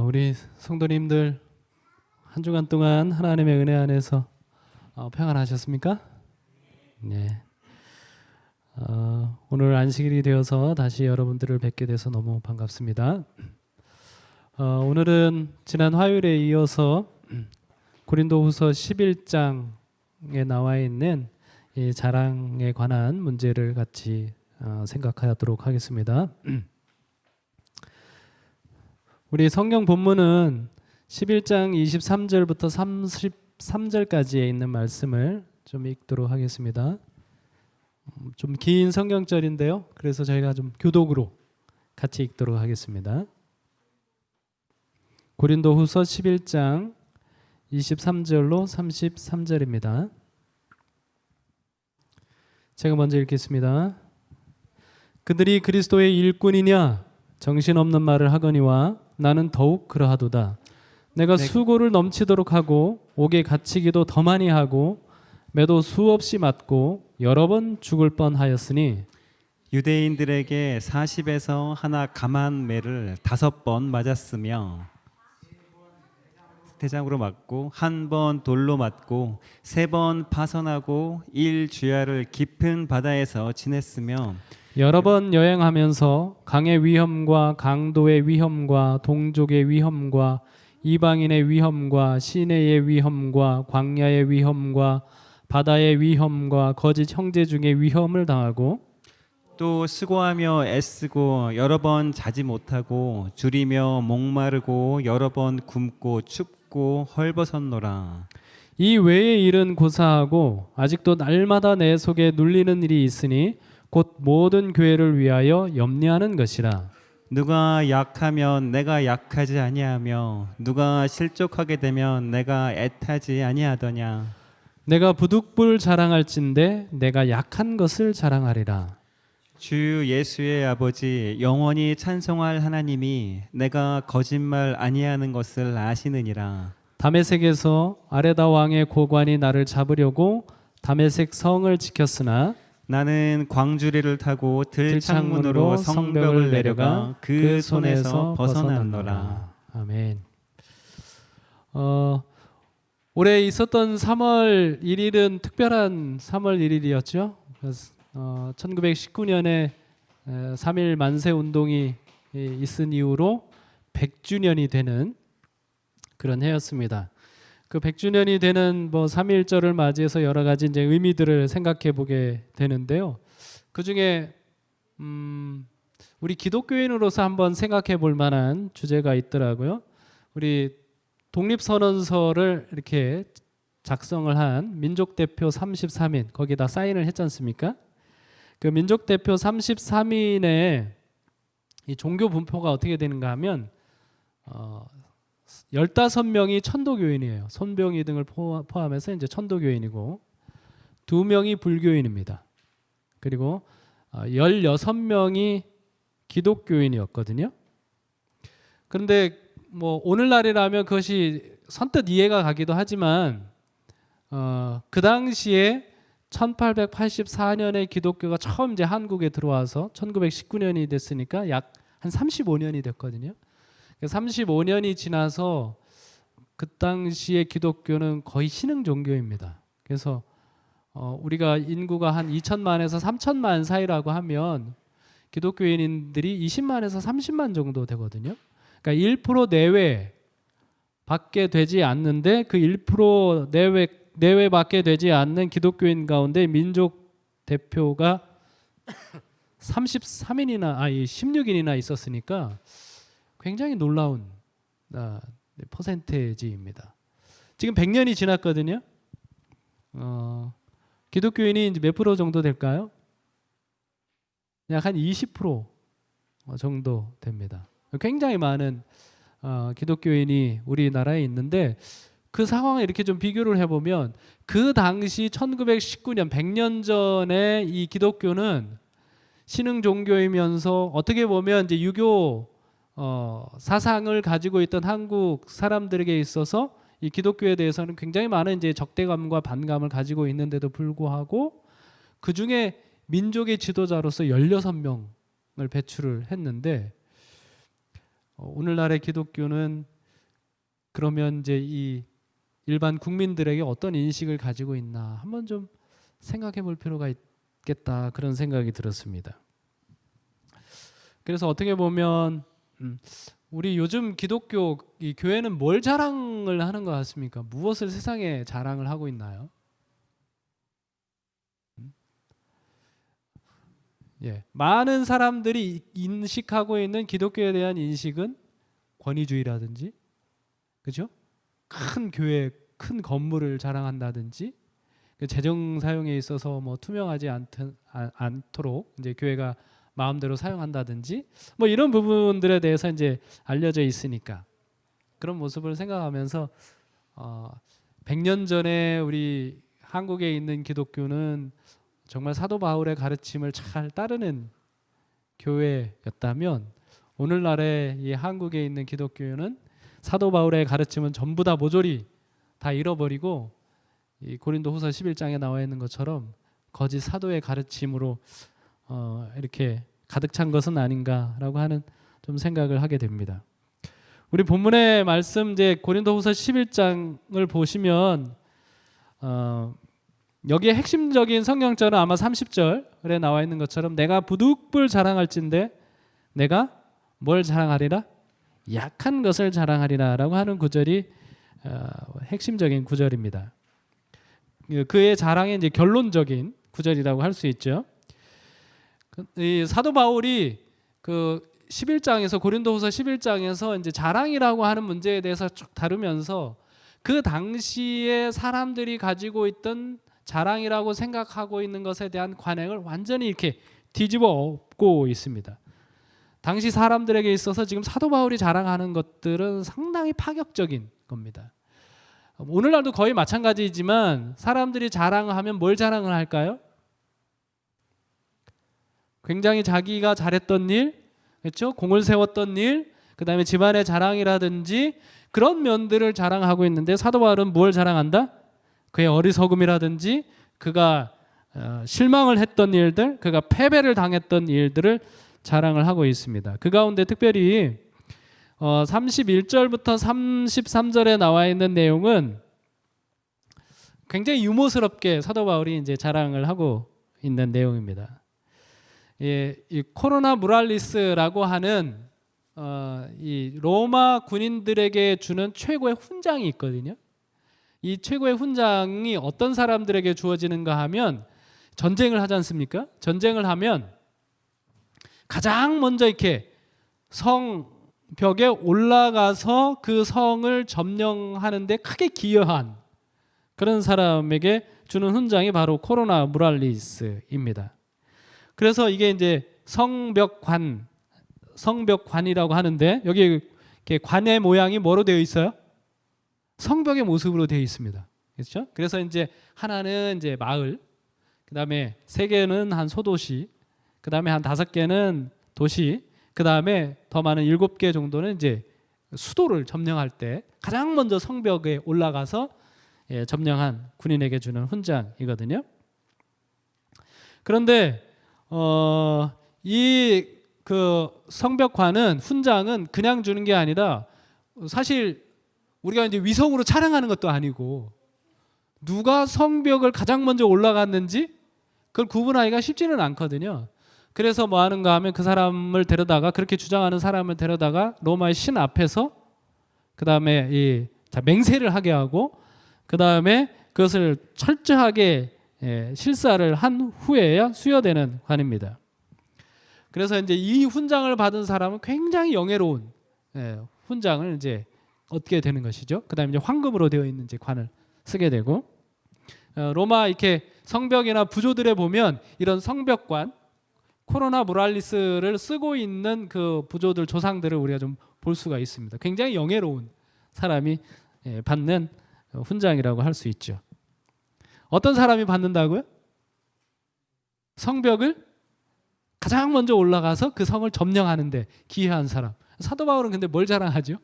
우리 성도님들 한 주간 동안 하나님의 은혜 안에서 평안하셨습니까? 네. 오늘 안식일이 되어서 다시 여러분들을 뵙게 돼서 너무 반갑습니다. 오늘은 지난 화요일에 이어서 고린도후서 11장에 나와 있는 이 자랑에 관한 문제를 같이 생각하도록 하겠습니다. 우리 성경 본문은 11장 23절부터 33절까지에 있는 말씀을 좀 읽도록 하겠습니다. 좀 긴 성경절인데요. 그래서 저희가 좀 교독으로 같이 읽도록 하겠습니다. 고린도후서 11장 23절로 33절입니다. 제가 먼저 읽겠습니다. 그들이 그리스도의 일꾼이냐 정신없는 말을 하거니와 나는 더욱 그러하도다. 내가 수고를 넘치도록 하고 옥에 갇히기도 더 많이 하고 매도 수없이 맞고 여러 번 죽을 뻔하였으니 유대인들에게 40에서 하나 감한 매를 5번 맞았으며 대장으로 맞고 한 번 돌로 맞고 3번 파선하고 1주야를 깊은 바다에서 지냈으며 여러 번 여행하면서 강의 위험과 강도의 위험과 동족의 위험과 이방인의 위험과 시내의 위험과 광야의 위험과 바다의 위험과 거짓 형제 중의 위험을 당하고 또 수고하며 애쓰고 여러 번 자지 못하고 줄이며 목마르고 여러 번 굶고 춥고 헐벗었노라. 이 외의 일은 고사하고 아직도 날마다 내 속에 눌리는 일이 있으니 곧 모든 교회를 위하여 염려하는 것이라. 누가 약하면 내가 약하지 아니하며 누가 실족하게 되면 내가 애타지 아니하더냐. 내가 부득불 자랑할진대 내가 약한 것을 자랑하리라. 주 예수의 아버지 영원히 찬송할 하나님이 내가 거짓말 아니하는 것을 아시느니라. 다메섹에서 아레다 왕의 고관이 나를 잡으려고 다메섹 성을 지켰으나 나는 광주리를 타고 들창문으로 성벽을 내려가 그 손에서 벗어났노라. 아멘. 올해 있었던 3월 1일은 특별한 3월 1일이었죠. 1919년에 3.1 만세 운동이 있은 이후로 100주년이 되는 그런 해였습니다. 그 100주년이 되는 3.1절을 맞이해서 여러 가지 이제 의미들을 생각해 보게 되는데요. 그 중에 우리 기독교인으로서 한번 생각해 볼 만한 주제가 있더라고요. 우리 독립선언서를 이렇게 작성을 한 민족대표 33인 거기다 사인을 했지 않습니까? 그 민족대표 33인의 이 종교 분포가 어떻게 되는가 하면 15명이 천도교인이에요. 손병희 등을 포함해서 이제 천도교인이고 2명이 불교인입니다. 그리고 16명이 기독교인이었거든요. 그런데 오늘날이라면 그것이 선뜻 이해가 가기도 하지만 그 당시에 1884년에 기독교가 처음 이제 한국에 들어와서 1919년이 됐으니까 약 한 35년이 됐거든요. 35년이 지나서 그 당시에 기독교는 거의 신흥 종교입니다. 그래서 우리가 인구가 한 2천만에서 3천만 사이라고 하면 기독교인들이 20만에서 30만 정도 되거든요. 그러니까 1% 내외 밖에 되지 않는데 그 1% 내외 밖에 되지 않는 기독교인 가운데 민족 대표가 33인이나 16인이나 있었으니까 굉장히 놀라운 퍼센테이지입니다. 지금 100년이 지났거든요. 기독교인이 이제 몇 프로 정도 될까요? 약 한 20% 정도 됩니다. 굉장히 많은 기독교인이 우리나라에 있는데 그 상황을 이렇게 좀 비교를 해보면 그 당시 1919년 100년 전에 이 기독교는 신흥 종교이면서 어떻게 보면 이제 유교 사상을 가지고 있던 한국 사람들에게 있어서 이 기독교에 대해서는 굉장히 많은 이제 적대감과 반감을 가지고 있는데도 불구하고 그 중에 민족의 지도자로서 16명을 배출을 했는데 오늘날의 기독교는 그러면 이제 이 일반 국민들에게 어떤 인식을 가지고 있나 한번 좀 생각해 볼 필요가 있겠다, 그런 생각이 들었습니다. 그래서 어떻게 보면 우리 요즘 기독교 이 교회는 뭘 자랑을 하는 것 같습니까? 무엇을 세상에 자랑을 하고 있나요? 예, 많은 사람들이 인식하고 있는 기독교에 대한 인식은 권위주의라든지, 그죠? 큰 교회, 큰 건물을 자랑한다든지, 그 재정 사용에 있어서 뭐 투명하지 않도록 이제 교회가 마음대로 사용한다든지, 뭐 이런 부분들에 대해서 이제 알려져 있으니까 그런 모습을 생각하면서 100년 전에 우리 한국에 있는 기독교는 정말 사도 바울의 가르침을 잘 따르는 교회였다면, 오늘날의 이 한국에 있는 기독교는 사도 바울의 가르침은 전부 다 모조리 다 잃어버리고 이 고린도후서 11장에 나와 있는 것처럼 거짓 사도의 가르침으로 이렇게 가득 찬 것은 아닌가라고 하는 좀 생각을 하게 됩니다. 우리 본문의 말씀 이제 고린도후서 11장을 보시면 여기에 핵심적인 성경절은 아마 30절에 나와 있는 것처럼 내가 부득불 자랑할진대 내가 뭘 자랑하리라? 약한 것을 자랑하리라라고 하는 구절이 핵심적인 구절입니다. 그의 자랑의 이제 결론적인 구절이라고 할 수 있죠. 이 사도 바울이 그 11장에서 고린도후서 11장에서 이제 자랑이라고 하는 문제에 대해서 쭉 다루면서 그 당시에 사람들이 가지고 있던 자랑이라고 생각하고 있는 것에 대한 관행을 완전히 이렇게 뒤집어 엎고 있습니다. 당시 사람들에게 있어서 지금 사도 바울이 자랑하는 것들은 상당히 파격적인 겁니다. 오늘날도 거의 마찬가지이지만 사람들이 자랑하면 뭘 자랑을 할까요? 굉장히 자기가 잘했던 일, 그렇죠? 공을 세웠던 일, 그다음에 집안의 자랑이라든지 그런 면들을 자랑하고 있는데 사도 바울은 뭘 자랑한다? 그의 어리석음이라든지 그가 실망을 했던 일들, 그가 패배를 당했던 일들을 자랑을 하고 있습니다. 그 가운데 특별히 31절부터 33절에 나와 있는 내용은 굉장히 유머스럽게 사도 바울이 이제 자랑을 하고 있는 내용입니다. 이 코로나 무랄리스라고 하는 이 로마 군인들에게 주는 최고의 훈장이 있거든요. 이 최고의 훈장이 어떤 사람들에게 주어지는가 하면 전쟁을 하지 않습니까? 전쟁을 하면 가장 먼저 이렇게 성벽에 올라가서 그 성을 점령하는 데 크게 기여한 그런 사람에게 주는 훈장이 바로 코로나 무랄리스입니다. 그래서 이게 이제 성벽관이라고 하는데 여기 이렇게 관의 모양이 뭐로 되어 있어요? 성벽의 모습으로 되어 있습니다. 그렇죠? 그래서 이제 하나는 이제 마을, 그다음에 3개는 한 소도시, 그다음에 한 5개는 도시, 그다음에 더 많은 7개 정도는 이제 수도를 점령할 때 가장 먼저 성벽에 올라가서 점령한 군인에게 주는 훈장이거든요. 그런데 이 그 성벽관은 훈장은 그냥 주는 게 아니라 사실 우리가 이제 위성으로 촬영하는 것도 아니고 누가 성벽을 가장 먼저 올라갔는지 그걸 구분하기가 쉽지는 않거든요. 그래서 뭐 하는가 하면 그 사람을 데려다가 그렇게 주장하는 사람을 데려다가 로마의 신 앞에서 그 다음에 맹세를 하게 하고 그 다음에 그것을 철저하게 실사를 한 후에야 수여되는 관입니다. 그래서 이제 이 훈장을 받은 사람은 굉장히 영예로운 훈장을 이제 얻게 되는 것이죠. 그다음에 이제 황금으로 되어 있는 이제 관을 쓰게 되고 로마 이렇게 성벽이나 부조들에 보면 이런 성벽관 코로나 무랄리스를 쓰고 있는 그 부조들 조상들을 우리가 좀 볼 수가 있습니다. 굉장히 영예로운 사람이 받는 훈장이라고 할 수 있죠. 어떤 사람이 받는다고요? 성벽을 가장 먼저 올라가서 그 성을 점령하는데 기여한 사람. 사도 바울은 근데 뭘 자랑하죠?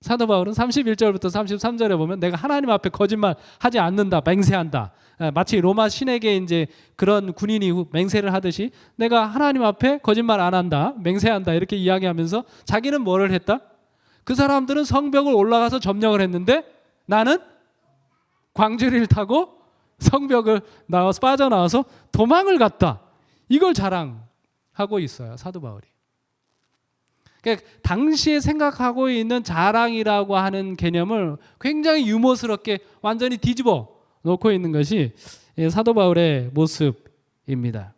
사도 바울은 31절부터 33절에 보면 내가 하나님 앞에 거짓말 하지 않는다, 맹세한다. 마치 로마 신에게 이제 그런 군인이 맹세를 하듯이 내가 하나님 앞에 거짓말 안 한다, 맹세한다 이렇게 이야기하면서 자기는 뭐를 했다? 그 사람들은 성벽을 올라가서 점령을 했는데 나는 광주리를 타고 성벽을 나와서 빠져나와서 도망을 갔다. 이걸 자랑하고 있어요, 사도 바울이. 그러니까 당시에 생각하고 있는 자랑이라고 하는 개념을 굉장히 유머스럽게 완전히 뒤집어 놓고 있는 것이 사도 바울의 모습입니다.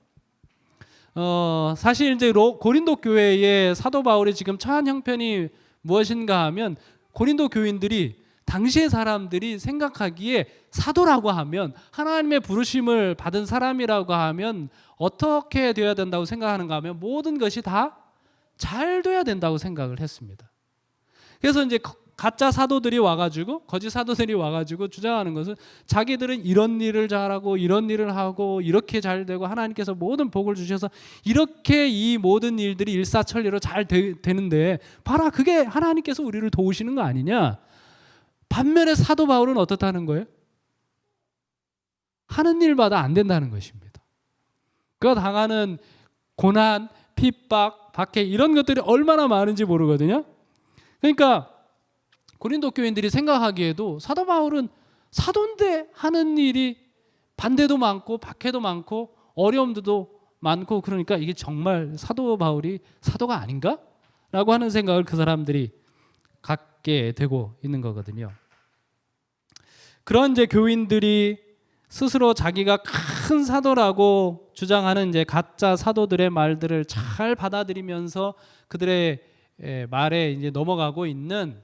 사실 이제 고린도 교회의 사도 바울이 지금 처한 형편이 무엇인가 하면 고린도 교인들이 당시의 사람들이 생각하기에 사도라고 하면 하나님의 부르심을 받은 사람이라고 하면 어떻게 되어야 된다고 생각하는가 하면 모든 것이 다 잘 돼야 된다고 생각을 했습니다. 그래서 이제 가짜 사도들이 와가지고 거짓 사도들이 와가지고 주장하는 것은 자기들은 이런 일을 잘하고 이런 일을 하고 이렇게 잘 되고 하나님께서 모든 복을 주셔서 이렇게 이 모든 일들이 일사천리로 잘 되는데 봐라, 그게 하나님께서 우리를 도우시는 거 아니냐. 반면에 사도 바울은 어떻다는 거예요? 하는 일마다 안 된다는 것입니다. 그가 당하는 고난, 핍박, 박해 이런 것들이 얼마나 많은지 모르거든요. 그러니까 고린도 교인들이 생각하기에도 사도 바울은 사도인데 하는 일이 반대도 많고 박해도 많고 어려움도 많고, 그러니까 이게 정말 사도 바울이 사도가 아닌가? 라고 하는 생각을 그 사람들이 갖게 되고 있는 거거든요. 그런 이제 교인들이 스스로 자기가 큰 사도라고 주장하는 이제 가짜 사도들의 말들을 잘 받아들이면서 그들의 말에 이제 넘어가고 있는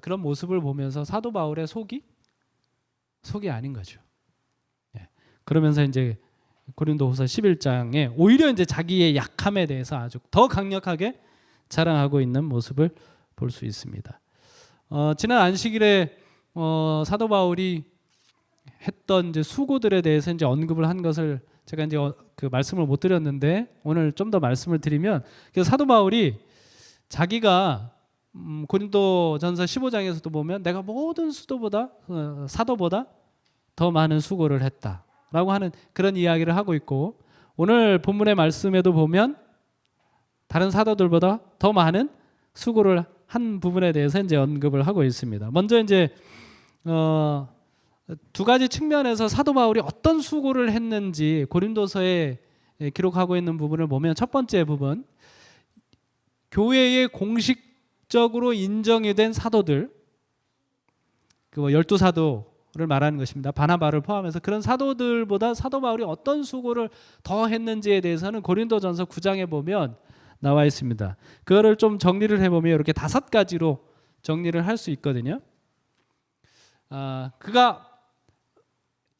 그런 모습을 보면서 사도 바울의 속이 아닌 거죠. 그러면서 이제 고린도후서 11장에 오히려 이제 자기의 약함에 대해서 아주 더 강력하게 자랑하고 있는 모습을 볼 수 있습니다. 지난 안식일에 사도 바울이 했던 이제 수고들에 대해서 이제 언급을 한 것을 제가 이제 그 말씀을 못 드렸는데 오늘 좀 더 말씀을 드리면, 그래서 사도 바울이 자기가 고린도전서 15장에서도 보면 내가 모든 사도보다 더 많은 수고를 했다라고 하는 그런 이야기를 하고 있고, 오늘 본문의 말씀에도 보면 다른 사도들보다 더 많은 수고를 한 부분에 대해서 이제 언급을 하고 있습니다. 먼저 이제 두 가지 측면에서 사도 바울이 어떤 수고를 했는지 고린도서에 기록하고 있는 부분을 보면, 첫 번째 부분, 교회에 공식적으로 인정이 된 사도들, 그 12사도를 말하는 것입니다. 바나바를 포함해서 그런 사도들보다 사도 바울이 어떤 수고를 더 했는지에 대해서는 고린도전서 9장에 보면 나와 있습니다. 그거를 좀 정리를 해보면 이렇게 5가지로 정리를 할 수 있거든요.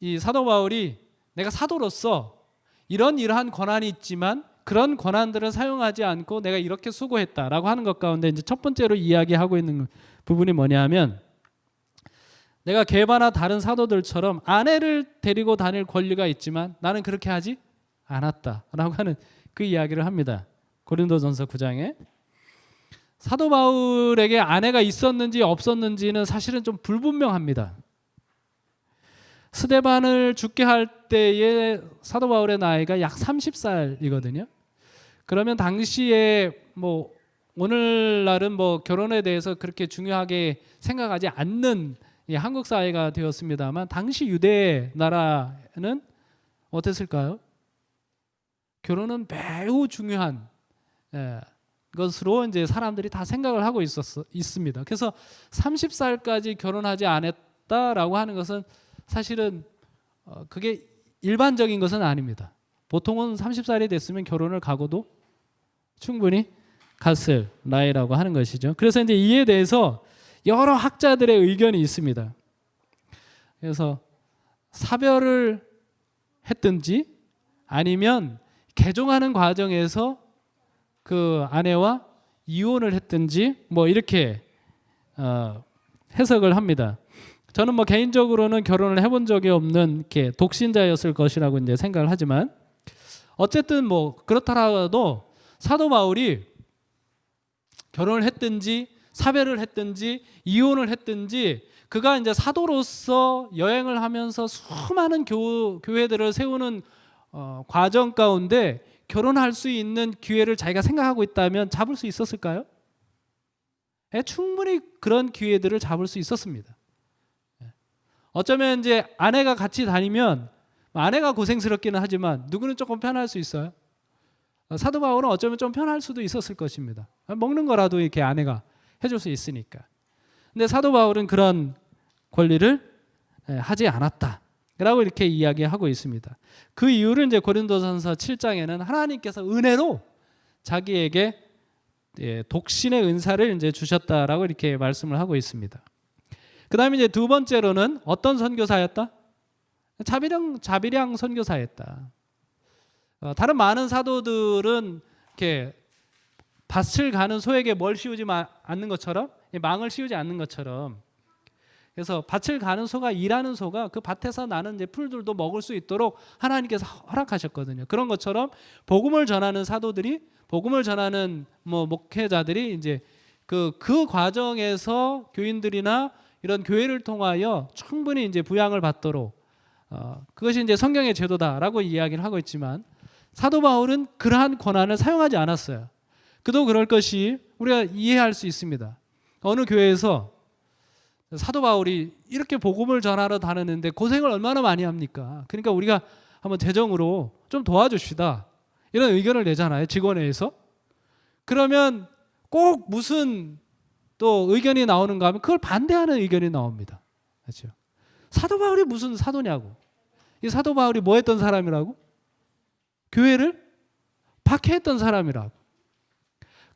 이 사도 바울이 내가 사도로서 이러한 권한이 있지만 그런 권한들을 사용하지 않고 내가 이렇게 수고했다라고 하는 것 가운데 이제 첫 번째로 이야기하고 있는 부분이 뭐냐면, 내가 게바나 다른 사도들처럼 아내를 데리고 다닐 권리가 있지만 나는 그렇게 하지 않았다라고 하는 그 이야기를 합니다. 고린도전서 9장에 사도 바울에게 아내가 있었는지 없었는지는 사실은 좀 불분명합니다. 스데반을 죽게 할 때의 사도 바울의 나이가 약 30살이거든요. 그러면 당시에 뭐 오늘날은 뭐 결혼에 대해서 그렇게 중요하게 생각하지 않는 한국 사회가 되었습니다만, 당시 유대 나라는 어땠을까요? 결혼은 매우 중요한 것으로 이제 사람들이 다 생각을 하고 있습니다. 그래서 30살까지 결혼하지 않았다라고 하는 것은 사실은 그게 일반적인 것은 아닙니다. 보통은 30살이 됐으면 결혼을 각오도 충분히 갔을 나이라고 하는 것이죠. 그래서 이제 이에 대해서 여러 학자들의 의견이 있습니다. 그래서 사별을 했든지 아니면 개종하는 과정에서 그 아내와 이혼을 했든지 뭐 이렇게 해석을 합니다. 저는 뭐 개인적으로는 결혼을 해본 적이 없는 이렇게 독신자였을 것이라고 이제 생각을 하지만, 어쨌든 뭐 그렇더라도 사도 바울이 결혼을 했든지 사별을 했든지 이혼을 했든지 그가 이제 사도로서 여행을 하면서 수많은 교회들을 세우는 과정 가운데 결혼할 수 있는 기회를 자기가 생각하고 있다면 잡을 수 있었을까요? 충분히 그런 기회들을 잡을 수 있었습니다. 어쩌면 이제 아내가 같이 다니면 아내가 고생스럽기는 하지만 누구는 조금 편할 수 있어요. 사도 바울은 어쩌면 좀 편할 수도 있었을 것입니다. 먹는 거라도 이렇게 아내가 해줄 수 있으니까. 근데 사도 바울은 그런 권리를 하지 않았다라고 이렇게 이야기하고 있습니다. 그 이유를 이제 고린도전서 7장에는 하나님께서 은혜로 자기에게 독신의 은사를 이제 주셨다라고 이렇게 말씀을 하고 있습니다. 그다음에 이제 두 번째로는 어떤 선교사였다? 자비량 선교사였다. 다른 많은 사도들은 이렇게 밭을 가는 소에게 뭘 씌우지 않는 것처럼, 망을 씌우지 않는 것처럼, 그래서 밭을 가는 소가, 일하는 소가 그 밭에서 나는 이제 풀들도 먹을 수 있도록 하나님께서 허락하셨거든요. 그런 것처럼 복음을 전하는 사도들이, 복음을 전하는 목회자들이 이제 그 과정에서 교인들이나 이런 교회를 통하여 충분히 이제 부양을 받도록, 그것이 이제 성경의 제도다라고 이야기를 하고 있지만 사도 바울은 그러한 권한을 사용하지 않았어요. 그도 그럴 것이 우리가 이해할 수 있습니다. 어느 교회에서 사도 바울이 이렇게 복음을 전하러 다니는데 고생을 얼마나 많이 합니까? 그러니까 우리가 한번 재정으로 좀 도와줍시다, 이런 의견을 내잖아요, 직원회에서. 그러면 꼭 무슨 또 의견이 나오는가 하면 그걸 반대하는 의견이 나옵니다. 그렇죠? 사도 바울이 무슨 사도냐고. 이 사도 바울이 뭐 했던 사람이라고? 교회를 박해했던 사람이라고.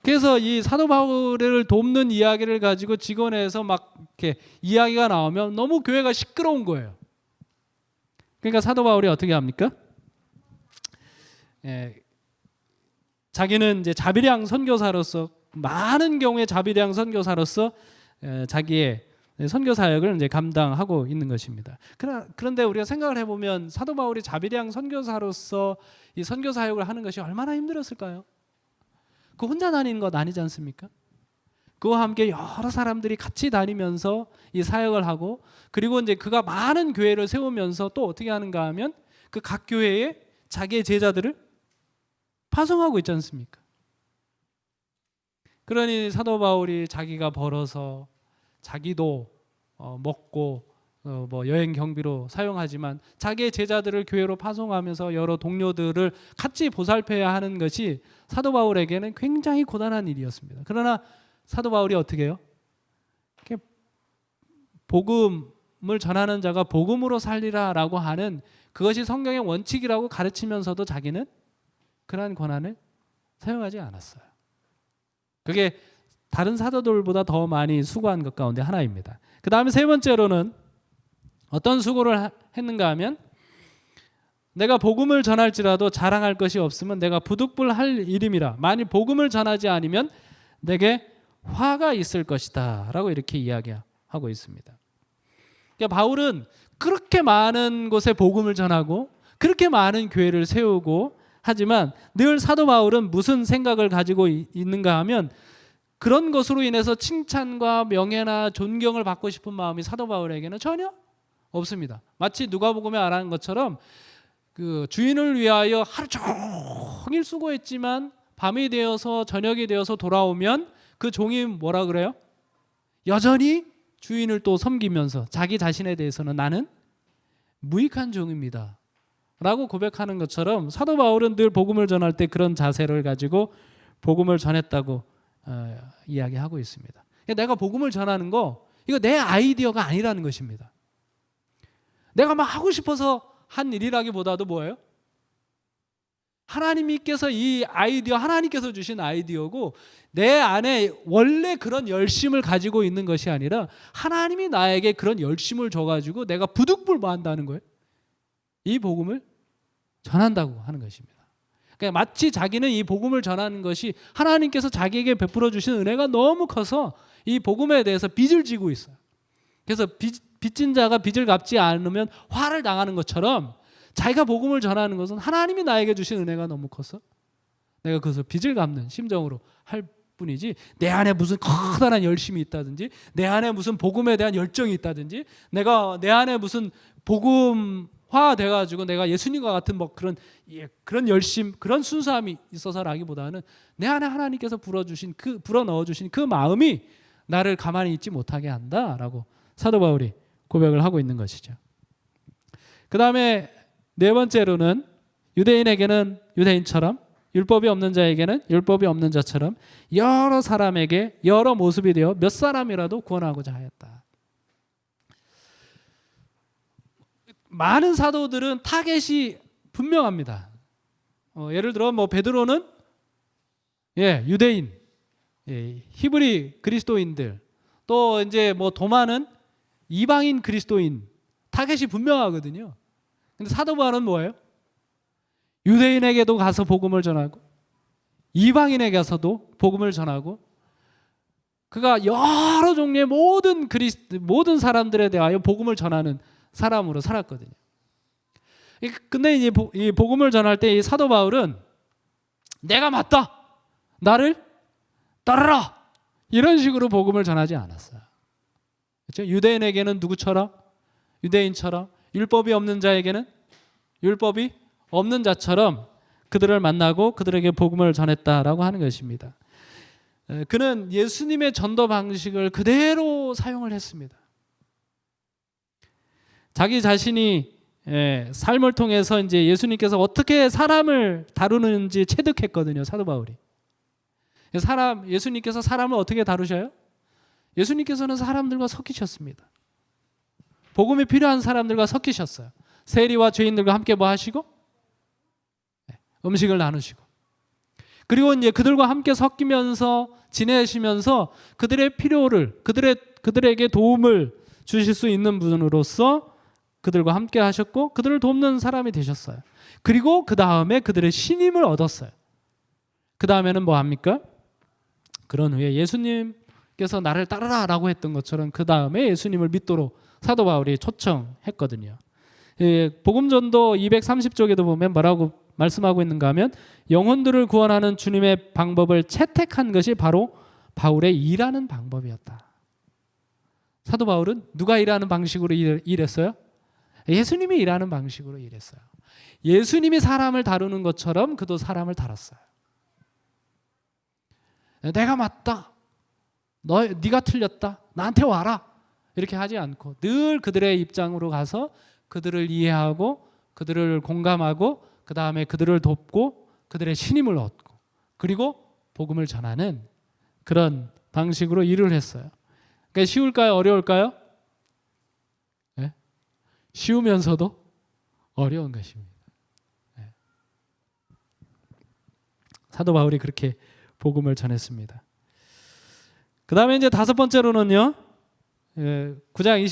그래서 이 사도 바울을 돕는 이야기를 가지고 직원회에서 막 이렇게 이야기가 나오면 너무 교회가 시끄러운 거예요. 그러니까 사도 바울이 어떻게 합니까? 자기는 이제 자비량 선교사로서, 많은 경우에 자비량 선교사로서 자기의 선교 사역을 이제 감당하고 있는 것입니다. 그런데 우리가 생각을 해보면 사도 바울이 자비량 선교사로서 이 선교 사역을 하는 것이 얼마나 힘들었을까요? 그 혼자 다니는 것 아니지 않습니까? 그와 함께 여러 사람들이 같이 다니면서 이 사역을 하고, 그리고 이제 그가 많은 교회를 세우면서 또 어떻게 하는가 하면 그 각 교회에 자기의 제자들을 파송하고 있지 않습니까? 그러니 사도 바울이 자기가 벌어서 자기도 먹고 여행 경비로 사용하지만 자기의 제자들을 교회로 파송하면서 여러 동료들을 같이 보살펴야 하는 것이 사도 바울에게는 굉장히 고단한 일이었습니다. 그러나 사도 바울이 어떻게 해요? 복음을 전하는 자가 복음으로 살리라라고 하는 그것이 성경의 원칙이라고 가르치면서도 자기는 그러한 권한을 사용하지 않았어요. 그게 다른 사도들보다 더 많이 수고한 것 가운데 하나입니다. 그 다음에 세 번째로는 어떤 수고를 했는가 하면, 내가 복음을 전할지라도 자랑할 것이 없으면 내가 부득불할 일임이라. 만일 복음을 전하지 않으면 내게 화가 있을 것이다 라고 이렇게 이야기하고 있습니다. 그러니까 바울은 그렇게 많은 곳에 복음을 전하고 그렇게 많은 교회를 세우고 하지만 늘 사도 바울은 무슨 생각을 가지고 있는가 하면, 그런 것으로 인해서 칭찬과 명예나 존경을 받고 싶은 마음이 사도 바울에게는 전혀 없습니다. 마치 누가복음에 말하는 것처럼 그 주인을 위하여 하루 종일 수고했지만 밤이 되어서 저녁이 되어서 돌아오면 그 종이 뭐라 그래요? 여전히 주인을 또 섬기면서 자기 자신에 대해서는 나는 무익한 종입니다 라고 고백하는 것처럼 사도 바울은 늘 복음을 전할 때 그런 자세를 가지고 복음을 전했다고 이야기하고 있습니다. 내가 복음을 전하는 거, 이거 내 아이디어가 아니라는 것입니다. 내가 막 하고 싶어서 한 일이라기보다도 뭐예요? 하나님께서 이 아이디어, 하나님께서 주신 아이디어고, 내 안에 원래 그런 열심을 가지고 있는 것이 아니라 하나님이 나에게 그런 열심을 줘가지고 내가 부득불 뭐 한다는 거예요? 이 복음을 전한다고 하는 것입니다. 그러니까 마치 자기는 이 복음을 전하는 것이 하나님께서 자기에게 베풀어 주신 은혜가 너무 커서 이 복음에 대해서 빚을 지고 있어요. 그래서 빚진 자가 빚을 갚지 않으면 화를 당하는 것처럼 자기가 복음을 전하는 것은 하나님이 나에게 주신 은혜가 너무 커서 내가 그것을 빚을 갚는 심정으로 할 뿐이지, 내 안에 무슨 커다란 열심이 있다든지, 내 안에 무슨 복음에 대한 열정이 있다든지, 내 안에 무슨 복음화 돼가지고 내가 예수님과 같은 그런 열심, 그런 순수함이 있어서라기보다는 내 안에 하나님께서 불어 넣어주신 그 마음이 나를 가만히 있지 못하게 한다라고 사도 바울이 고백을 하고 있는 것이죠. 그 다음에 네 번째로는 유대인에게는 유대인처럼, 율법이 없는 자에게는 율법이 없는 자처럼 여러 사람에게 여러 모습이 되어 몇 사람이라도 구원하고자 하였다. 많은 사도들은 타겟이 분명합니다. 예를 들어 뭐 베드로는 유대인, 히브리 그리스도인들, 또 이제 뭐 도마는 이방인 그리스도인, 타겟이 분명하거든요. 근데 사도 바울은 뭐예요? 유대인에게도 가서 복음을 전하고 이방인에게 가서도 복음을 전하고, 그가 여러 종류의 모든 사람들에 대하여 복음을 전하는 사람으로 살았거든요. 근데 이제 이 복음을 전할 때 이 사도 바울은 내가 맞다, 나를 따르라, 이런 식으로 복음을 전하지 않았어요. 그렇죠? 유대인에게는 누구처럼? 유대인처럼, 율법이 없는 자에게는 율법이 없는 자처럼 그들을 만나고 그들에게 복음을 전했다라고 하는 것입니다. 그는 예수님의 전도 방식을 그대로 사용을 했습니다. 자기 자신이 삶을 통해서 이제 예수님께서 어떻게 사람을 다루는지 체득했거든요, 사도 바울이. 예수님께서 사람을 어떻게 다루셔요? 예수님께서는 사람들과 섞이셨습니다. 복음이 필요한 사람들과 섞이셨어요. 세리와 죄인들과 함께 뭐 하시고? 음식을 나누시고. 그리고 이제 그들과 함께 섞이면서 지내시면서 그들의 필요를, 그들에게 도움을 주실 수 있는 분으로서 그들과 함께 하셨고 그들을 돕는 사람이 되셨어요. 그리고 그 다음에 그들의 신임을 얻었어요. 그 다음에는 뭐 합니까? 그런 후에 예수님께서 나를 따르라 라고 했던 것처럼 그 다음에 예수님을 믿도록 사도 바울이 초청했거든요. 복음전도 230쪽에도 보면 뭐라고 말씀하고 있는가 하면, 영혼들을 구원하는 주님의 방법을 채택한 것이 바로 바울의 일하는 방법이었다. 사도 바울은 누가 일하는 방식으로 일했어요? 예수님이 일하는 방식으로 일했어요. 예수님이 사람을 다루는 것처럼 그도 사람을 다뤘어요. 내가 맞다, 네가 틀렸다, 나한테 와라, 이렇게 하지 않고 늘 그들의 입장으로 가서 그들을 이해하고 그들을 공감하고 그 다음에 그들을 돕고 그들의 신임을 얻고 그리고 복음을 전하는 그런 방식으로 일을 했어요. 그러니까 쉬울까요? 어려울까요? 네? 쉬우면서도 어려운 것입니다. 네. 사도 바울이 그렇게 복음을 전했습니다. 그 다음에 이제 다섯 번째로는요, 9장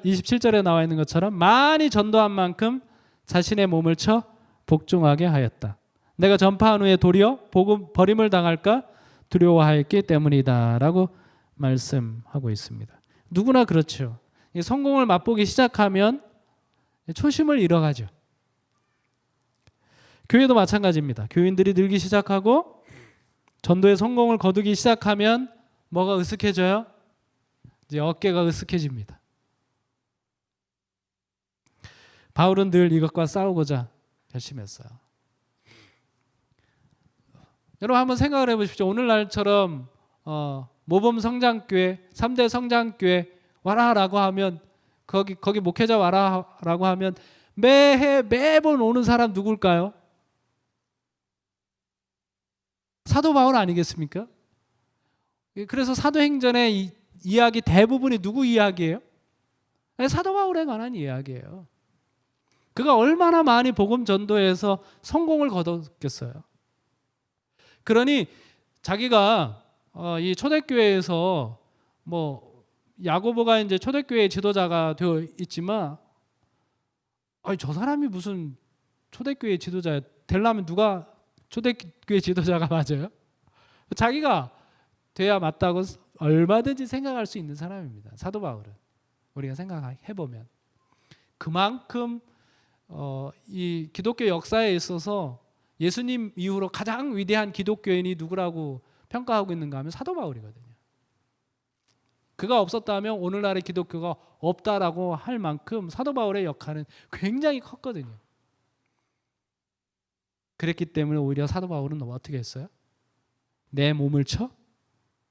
27절에 나와 있는 것처럼 많이 전도한 만큼 자신의 몸을 쳐 복종하게 하였다. 내가 전파한 후에 도리어 복음 버림을 당할까 두려워하였기 때문이다 라고 말씀하고 있습니다. 누구나 그렇죠. 성공을 맛보기 시작하면 초심을 잃어가죠. 교회도 마찬가지입니다. 교인들이 늘기 시작하고 전도의 성공을 거두기 시작하면 뭐가 으쓱해져요? 이제 어깨가 으쓱해집니다. 바울은 늘 이것과 싸우고자 결심했어요. 여러분 한번 생각을 해보십시오. 오늘날처럼 모범 성장교회, 3대 성장교회 와라라고 하면 거기 목회자 와라라고 하면 매번 오는 사람 누굴까요? 사도 바울 아니겠습니까? 그래서 사도행전의 이야기 대부분이 누구 이야기예요? 사도 바울에 관한 이야기예요. 그가 얼마나 많이 복음 전도해서 성공을 거뒀겠어요. 그러니 자기가 이 초대교회에서 뭐 야고보가 이제 초대교회 지도자가 되어 있지만, 저 사람이 무슨 초대교회 지도자야? 되려면 누가 초대교회 지도자가 맞아요? 자기가 돼야 맞다고 얼마든지 생각할 수 있는 사람입니다. 사도 바울은 우리가 생각해 보면 그만큼 이 기독교 역사에 있어서 예수님 이후로 가장 위대한 기독교인이 누구라고 평가하고 있는가 하면 사도 바울이거든요. 그가 없었다면 오늘날의 기독교가 없다라고 할 만큼 사도 바울의 역할은 굉장히 컸거든요. 그랬기 때문에 오히려 사도 바울은 어떻게 했어요? 내 몸을 쳐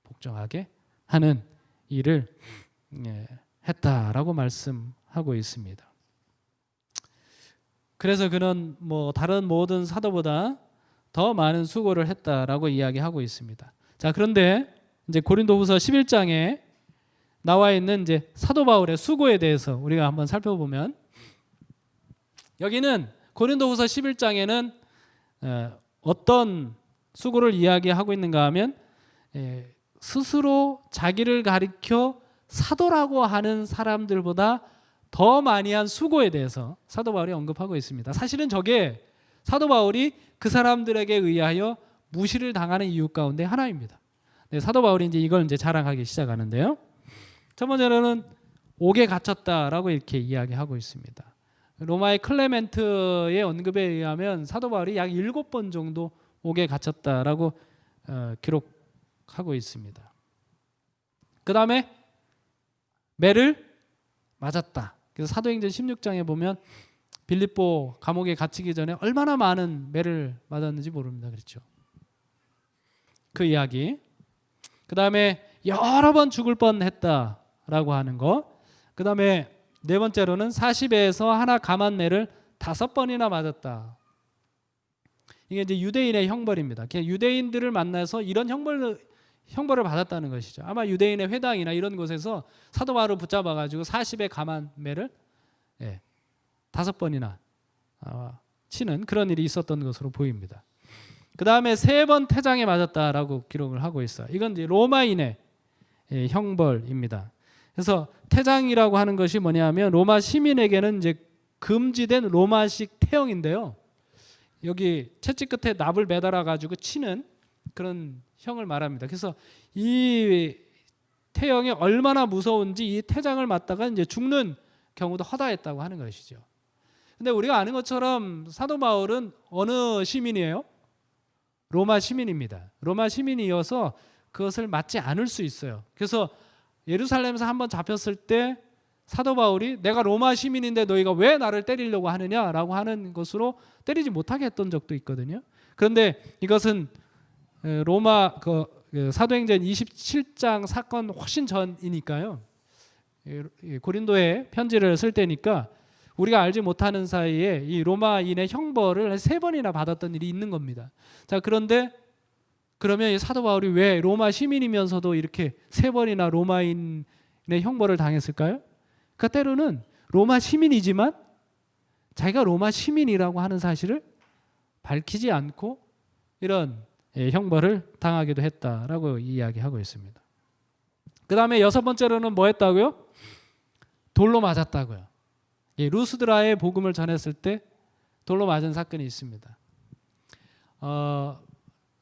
복종하게 하는 일을 했다라고 말씀하고 있습니다. 그래서 그는 뭐 다른 모든 사도보다 더 많은 수고를 했다라고 이야기하고 있습니다. 자, 그런데 이제 고린도후서 11장에 나와 있는 이제 사도 바울의 수고에 대해서 우리가 한번 살펴보면, 여기는 고린도후서 11장에는 어떤 수고를 이야기하고 있는가 하면 스스로 자기를 가리켜 사도라고 하는 사람들보다 더 많이 한 수고에 대해서 사도 바울이 언급하고 있습니다. 사실은 저게 사도 바울이 그 사람들에게 의하여 무시를 당하는 이유 가운데 하나입니다. 네, 사도 바울이 이제 이걸 이제 자랑하기 시작하는데요. 첫 번째로는 옥에 갇혔다라고 이렇게 이야기하고 있습니다. 로마의 클레멘트의 언급에 의하면 사도 바울이 약 7번 정도 옥에 갇혔다라고 기록하고 있습니다. 그 다음에 매를 맞았다. 그래서 사도행전 16장에 보면 빌립보 감옥에 갇히기 전에 얼마나 많은 매를 맞았는지 모릅니다. 그렇죠? 그 이야기. 그 다음에 여러 번 죽을 뻔했다라고 하는 거. 그 다음에 네 번째로는 40에서 하나 감한 매를 5번이나 맞았다. 이게 이제 유대인의 형벌입니다. 유대인들을 만나서 이런 형벌을 받았다는 것이죠. 아마 유대인의 회당이나 이런 곳에서 사도 바울을 붙잡아가지고 40에 감한 매를 5번이나 치는 그런 일이 있었던 것으로 보입니다. 그 다음에 3번 태장에 맞았다라고 기록을 하고 있어요. 이건 이제 로마인의 형벌입니다. 그래서 태장이라고 하는 것이 뭐냐면 로마 시민에게는 이제 금지된 로마식 태형인데요. 여기 채찍 끝에 납을 매달아 가지고 치는 그런 형을 말합니다. 그래서 이 태형이 얼마나 무서운지 이 태장을 맞다가 이제 죽는 경우도 허다했다고 하는 것이죠. 근데 우리가 아는 것처럼 사도 바울은 어느 시민이에요? 로마 시민입니다. 로마 시민이어서 그것을 맞지 않을 수 있어요. 그래서 예루살렘에서 한번 잡혔을 때 사도 바울이 내가 로마 시민인데 너희가 왜 나를 때리려고 하느냐라고 하는 것으로 때리지 못하게 했던 적도 있거든요. 그런데 이것은 로마 사도행전 27장 사건 훨씬 전이니까요. 고린도에 편지를 쓸 때니까 우리가 알지 못하는 사이에 이 로마인의 형벌을 3번이나 받았던 일이 있는 겁니다. 자, 그런데 그러면 사도 바울이 왜 로마 시민이면서도 이렇게 3번이나 로마인의 형벌을 당했을까요? 그 때로는 로마 시민이지만 자기가 로마 시민이라고 하는 사실을 밝히지 않고 이런 형벌을 당하기도 했다라고 이야기하고 있습니다. 그 다음에 6번째로는 뭐 했다고요? 돌로 맞았다고요. 루스드라의 복음을 전했을 때 돌로 맞은 사건이 있습니다.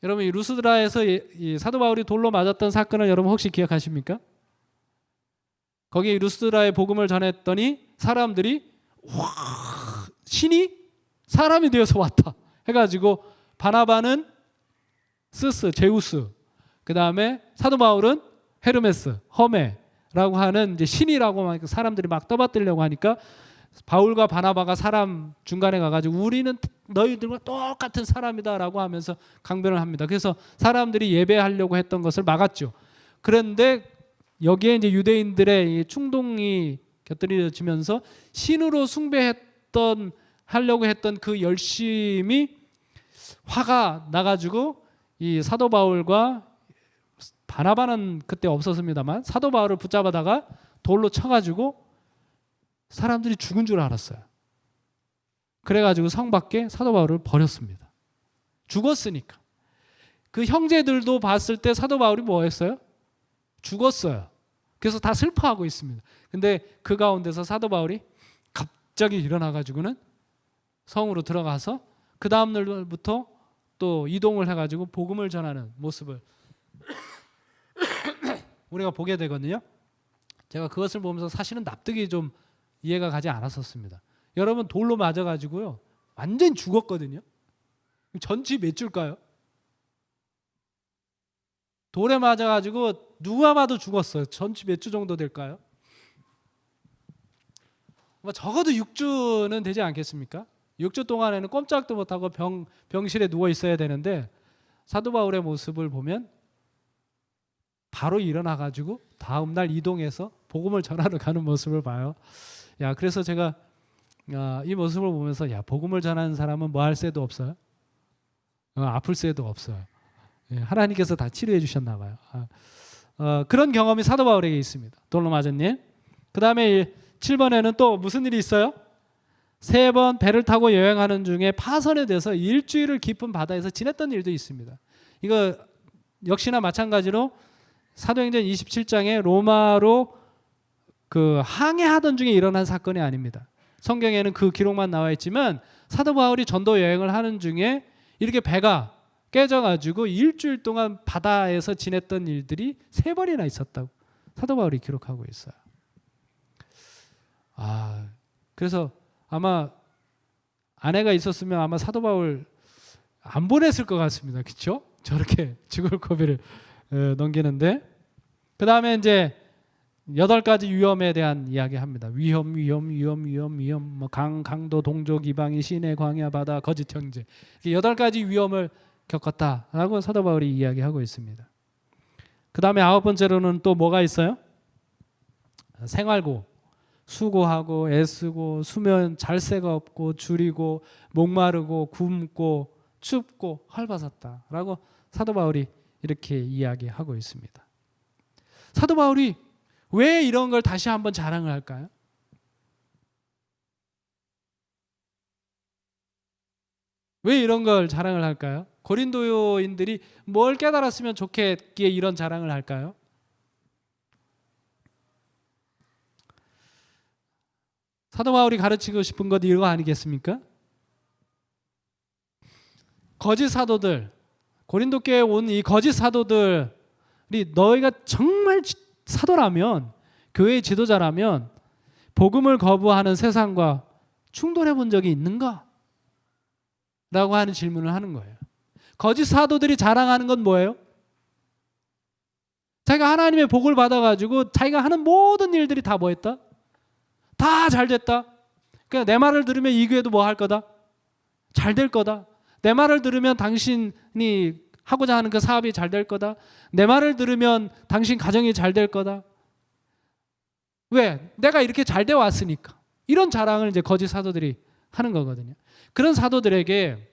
여러분 이 루스드라에서 이 사도 바울이 돌로 맞았던 사건을 여러분 혹시 기억하십니까? 거기 루스드라의 복음을 전했더니 사람들이 와, 신이 사람이 되어서 왔다 해가지고 바나바는 스스, 제우스, 그 다음에 사도 바울은 헤르메스, 허메라고 하는 이제 신이라고 사람들이 막 떠받들려고 하니까 바울과 바나바가 사람 중간에 가가지고 우리는 너희들과 똑같은 사람이다라고 하면서 강변을 합니다. 그래서 사람들이 예배하려고 했던 것을 막았죠. 그런데 여기에 이제 유대인들의 충동이 곁들여지면서 신으로 하려고 했던 그 열심이 화가 나가지고 이 사도 바울과 바나바는 그때 없었습니다만 사도 바울을 붙잡아다가 돌로 쳐가지고 사람들이 죽은 줄 알았어요. 그래가지고 성 밖에 사도 바울을 버렸습니다. 죽었으니까. 그 형제들도 봤을 때 사도 바울이 뭐 했어요? 죽었어요. 그래서 다 슬퍼하고 있습니다. 근데 그 가운데서 사도 바울이 갑자기 일어나가지고는 성으로 들어가서 그 다음 날부터 또 이동을 해가지고 복음을 전하는 모습을 우리가 보게 되거든요. 제가 그것을 보면서 사실은 납득이 좀 이해가 가지 않았었습니다. 여러분 돌로 맞아가지고요 완전히 죽었거든요. 전치 몇 줄까요? 돌에 맞아가지고 누가 봐도 죽었어요. 전치 몇 주 정도 될까요? 뭐 적어도 6주는 되지 않겠습니까? 6주 동안에는 꼼짝도 못하고 병실에 누워 있어야 되는데 사도 바울의 모습을 보면 바로 일어나 가지고 다음 날 이동해서 복음을 전하러 가는 모습을 봐요. 야, 그래서 제가 이 모습을 보면서 야, 복음을 전하는 사람은 뭐 할 새도 없어요. 아플 새도 없어요. 예, 하나님께서 다 치료해 주셨나 봐요. 그런 경험이 사도 바울에게 있습니다. 돌로 맞은 일. 그 다음에 7번에는 또 무슨 일이 있어요? 3번 배를 타고 여행하는 중에 파선에 대해서 일주일을 깊은 바다에서 지냈던 일도 있습니다. 이거 역시나 마찬가지로 사도행전 27장에 로마로 그 항해하던 중에 일어난 사건이 아닙니다. 성경에는 그 기록만 나와 있지만 사도 바울이 전도 여행을 하는 중에 이렇게 배가 깨져가지고 일주일 동안 바다에서 지냈던 일들이 3번이나 있었다고 사도 바울이 기록하고 있어요. 그래서 아마 아내가 있었으면 아마 사도 바울 안 보냈을 것 같습니다. 그렇죠? 저렇게 죽을 고비를 넘기는데, 그 다음에 이제 8가지 위험에 대한 이야기합니다. 위험, 뭐 강도, 동족, 이방인, 시내, 광야, 바다, 거짓 형제. 8가지 위험을 겪었다라고 사도 바울이 이야기하고 있습니다. 그 다음에 9번째로는 또 뭐가 있어요? 생활고, 수고하고 애쓰고 수면 잘 새가 없고 줄이고 목마르고 굶고 춥고 헐벗었다라고 사도 바울이 이렇게 이야기하고 있습니다. 사도 바울이 왜 이런 걸 다시 한번 자랑을 할까요? 왜 이런 걸 자랑을 할까요? 고린도인들이 뭘 깨달았으면 좋겠기에 이런 자랑을 할까요? 사도 바울이 가르치고 싶은 것 이거 아니겠습니까? 거짓 사도들, 고린도 교회에 온 이 거짓 사도들이 너희가 정말 사도라면, 교회의 지도자라면 복음을 거부하는 세상과 충돌해 본 적이 있는가? 라고 하는 질문을 하는 거예요. 거짓 사도들이 자랑하는 건 뭐예요? 자기가 하나님의 복을 받아가지고 자기가 하는 모든 일들이 다 뭐했다? 다 잘 됐다. 그러니까 내 말을 들으면 이 교회도 뭐 할 거다? 잘 될 거다. 내 말을 들으면 당신이 하고자 하는 그 사업이 잘 될 거다. 내 말을 들으면 당신 가정이 잘 될 거다. 왜? 내가 이렇게 잘 돼 왔으니까. 이런 자랑을 이제 거짓 사도들이 하는 거거든요. 그런 사도들에게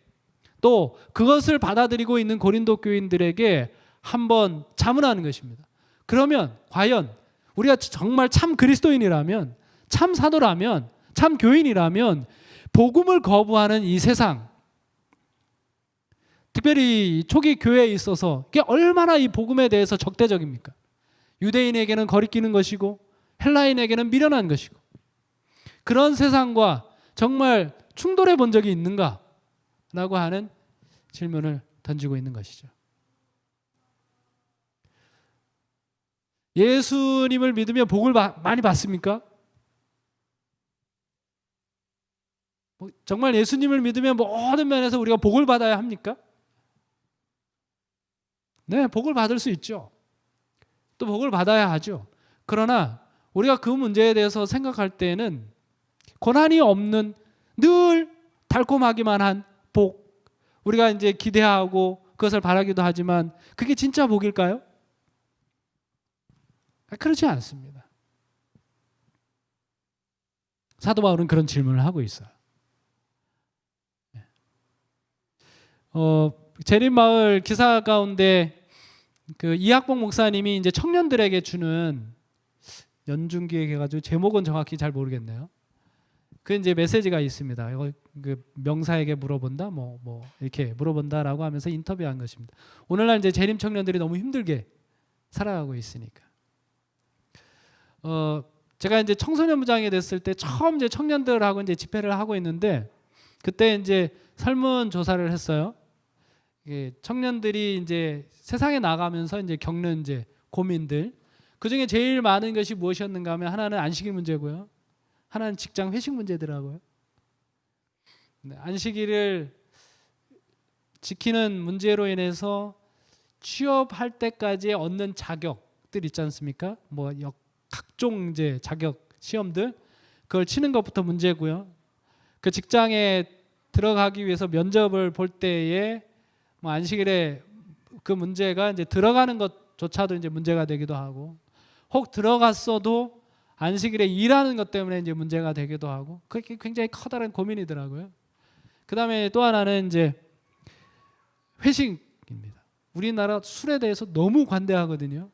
또 그것을 받아들이고 있는 고린도 교인들에게 한번 자문하는 것입니다. 그러면 과연 우리가 정말 참 그리스도인이라면, 참 사도라면, 참 교인이라면 복음을 거부하는 이 세상, 특별히 초기 교회에 있어서 이게 얼마나 이 복음에 대해서 적대적입니까? 유대인에게는 거리끼는 것이고 헬라인에게는 미련한 것이고, 그런 세상과 정말 충돌해 본 적이 있는가? 라고 하는 질문을 던지고 있는 것이죠. 예수님을 믿으면 복을 많이 받습니까? 정말 예수님을 믿으면 모든 면에서 우리가 복을 받아야 합니까? 네, 복을 받을 수 있죠. 또 복을 받아야 하죠. 그러나 우리가 그 문제에 대해서 생각할 때는 고난이 없는 늘 달콤하기만 한 복, 우리가 이제 기대하고 그것을 바라기도 하지만 그게 진짜 복일까요? 그렇지 않습니다. 사도 바울은 그런 질문을 하고 있어요. 재림마을 기사 가운데 그 이학봉 목사님이 이제 청년들에게 주는 연중기획 해가지고 제목은 정확히 잘 모르겠네요. 그 이제 메시지가 있습니다. 이거 그 명사에게 물어본다, 뭐 이렇게 물어본다라고 하면서 인터뷰한 것입니다. 오늘날 이제 재림 청년들이 너무 힘들게 살아가고 있으니까. 제가 이제 청소년부장이 됐을 때 처음 이제 청년들하고 이제 집회를 하고 있는데 그때 이제 설문 조사를 했어요. 청년들이 이제 세상에 나가면서 이제 겪는 이제 고민들, 그 중에 제일 많은 것이 무엇이었는가 하면 하나는 안식일 문제고요, 하나는 직장 회식 문제더라고요. 안식일을 지키는 문제로 인해서 취업할 때까지 얻는 자격들 있지 않습니까? 뭐 각종 이제 자격 시험들, 그걸 치는 것부터 문제고요. 그 직장에 들어가기 위해서 면접을 볼 때에 뭐 안식일에 그 문제가 이제 들어가는 것 것조차도 이제 문제가 되기도 하고, 혹 들어갔어도 안식일에 일하는 것 때문에 이제 문제가 되기도 하고, 그게 굉장히 커다란 고민이더라고요. 그다음에 또 하나는 이제 회식입니다. 우리나라 술에 대해서 너무 관대하거든요.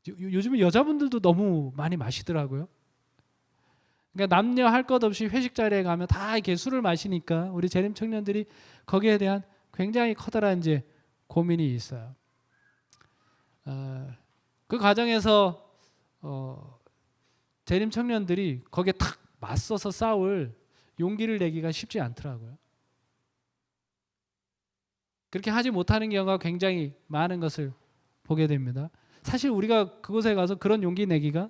요즘은 여자분들도 너무 많이 마시더라고요. 그러니까 남녀 할 것 없이 회식 자리에 가면 다 이렇게 술을 마시니까 우리 재림 청년들이 거기에 대한 굉장히 커다란 이제 고민이 있어요. 그 과정에서 재림 청년들이 거기에 탁 맞서서 싸울 용기를 내기가 쉽지 않더라고요. 그렇게 하지 못하는 경우가 굉장히 많은 것을 보게 됩니다. 사실 우리가 그곳에 가서 그런 용기 내기가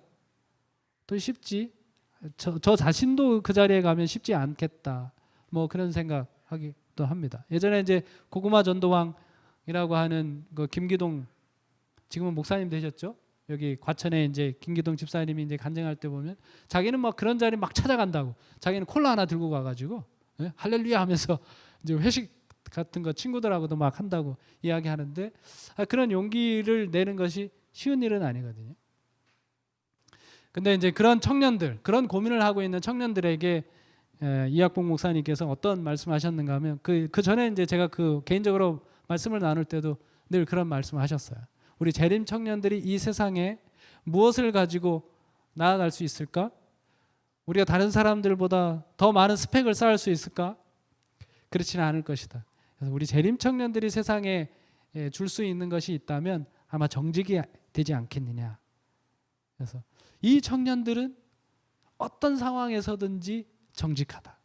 또 쉽지, 저 자신도 그 자리에 가면 쉽지 않겠다, 뭐 그런 생각하기도 합니다. 예전에 이제 고구마 전도왕이라고 하는 그 김기동, 지금은 목사님 되셨죠? 여기 과천에 이제 김기동 집사님이 이제 간증할 때 보면 자기는 막 그런 자리 막 찾아간다고, 자기는 콜라 하나 들고 가가지고 할렐루야 하면서 이제 회식 같은 거 친구들하고도 막 한다고 이야기하는데, 그런 용기를 내는 것이 쉬운 일은 아니거든요. 근데 이제 그런 청년들, 그런 고민을 하고 있는 청년들에게 이학봉 목사님께서 어떤 말씀하셨는가 하면, 그 전에 이제 제가 그 개인적으로 말씀을 나눌 때도 늘 그런 말씀을 하셨어요. 우리 재림 청년들이 이 세상에 무엇을 가지고 나아갈 수 있을까? 우리가 다른 사람들보다 더 많은 스펙을 쌓을 수 있을까? 그렇지는 않을 것이다. 그래서 우리 재림 청년들이 세상에 줄 수 있는 것이 있다면 아마 정직이 되지 않겠느냐. 그래서 이 청년들은 어떤 상황에서든지 정직하다.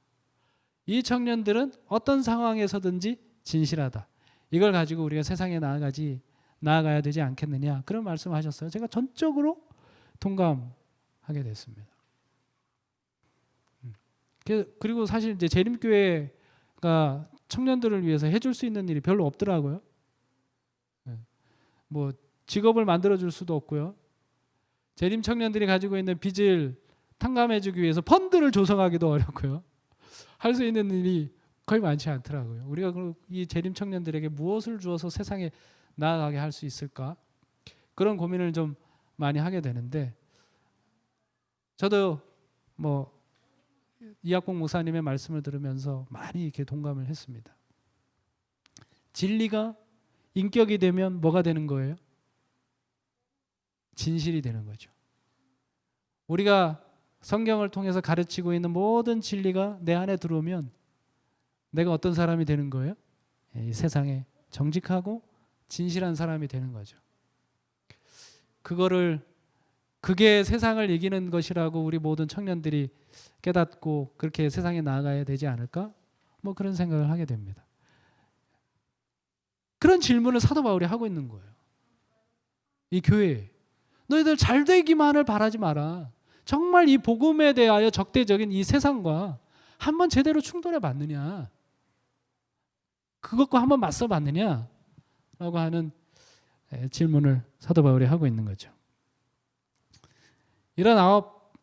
이 청년들은 어떤 상황에서든지 진실하다. 이걸 가지고 우리가 세상에 나아가야 되지 않겠느냐, 그런 말씀하셨어요. 제가 전적으로 동감하게 됐습니다. 그리고 사실 이제 재림교회가 청년들을 위해서 해줄 수 있는 일이 별로 없더라고요. 뭐 직업을 만들어줄 수도 없고요. 재림 청년들이 가지고 있는 빚을 탕감해주기 위해서 펀드를 조성하기도 어렵고요. 할 수 있는 일이 거의 많지 않더라고요. 우리가 이 재림 청년들에게 무엇을 주어서 세상에 나아가게 할 수 있을까? 그런 고민을 좀 많이 하게 되는데, 저도 뭐 이학봉 목사님의 말씀을 들으면서 많이 이렇게 동감을 했습니다. 진리가 인격이 되면 뭐가 되는 거예요? 진실이 되는 거죠. 우리가 성경을 통해서 가르치고 있는 모든 진리가 내 안에 들어오면 내가 어떤 사람이 되는 거예요? 이 세상에 정직하고 진실한 사람이 되는 거죠. 그게 세상을 이기는 것이라고 우리 모든 청년들이 깨닫고 그렇게 세상에 나아가야 되지 않을까? 뭐 그런 생각을 하게 됩니다. 그런 질문을 사도 바울이 하고 있는 거예요. 이 교회에 너희들 잘 되기만을 바라지 마라. 정말 이 복음에 대하여 적대적인 이 세상과 한번 제대로 충돌해 봤느냐? 그것과 한번 맞서 봤느냐? 라고 하는 질문을 사도 바울이 하고 있는 거죠. 이런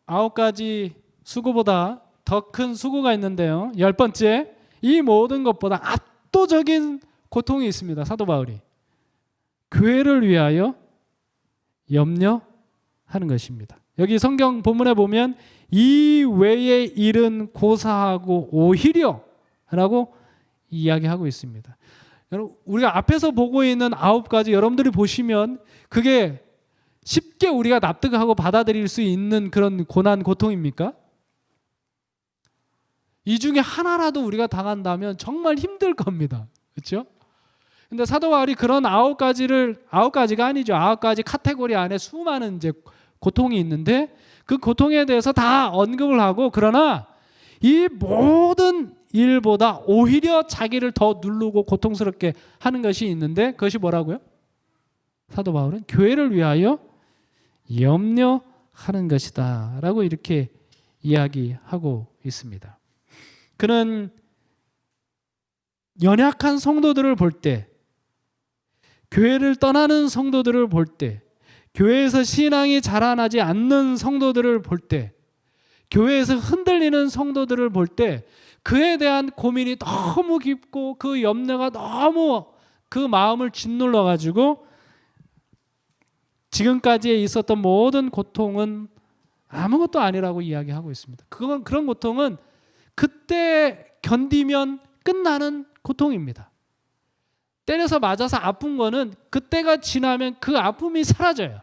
아홉 가지 수고보다 더 큰 수고가 있는데요. 10번째, 이 모든 것보다 압도적인 고통이 있습니다. 사도 바울이 교회를 위하여 염려하는 것입니다. 여기 성경 본문에 보면 이 외의 일은 고사하고 오히려라고 이야기하고 있습니다. 여러분, 우리가 앞에서 보고 있는 9가지 여러분들이 보시면 그게 쉽게 우리가 납득하고 받아들일 수 있는 그런 고난, 고통입니까? 이 중에 하나라도 우리가 당한다면 정말 힘들 겁니다. 그렇죠? 근데 사도 바울이 그런 9가지가 아니죠. 9가지 카테고리 안에 수많은 이제 고통이 있는데 그 고통에 대해서 다 언급을 하고, 그러나 이 모든 일보다 오히려 자기를 더 누르고 고통스럽게 하는 것이 있는데, 그것이 뭐라고요? 사도 바울은 교회를 위하여 염려하는 것이다 라고 이렇게 이야기하고 있습니다. 그는 연약한 성도들을 볼 때, 교회를 떠나는 성도들을 볼 때, 교회에서 신앙이 자라나지 않는 성도들을 볼 때, 교회에서 흔들리는 성도들을 볼 때 그에 대한 고민이 너무 깊고 그 염려가 너무 그 마음을 짓눌러 가지고 지금까지 있었던 모든 고통은 아무것도 아니라고 이야기하고 있습니다. 그런 고통은 그때 견디면 끝나는 고통입니다. 때려서 맞아서 아픈 거는 그때가 지나면 그 아픔이 사라져요.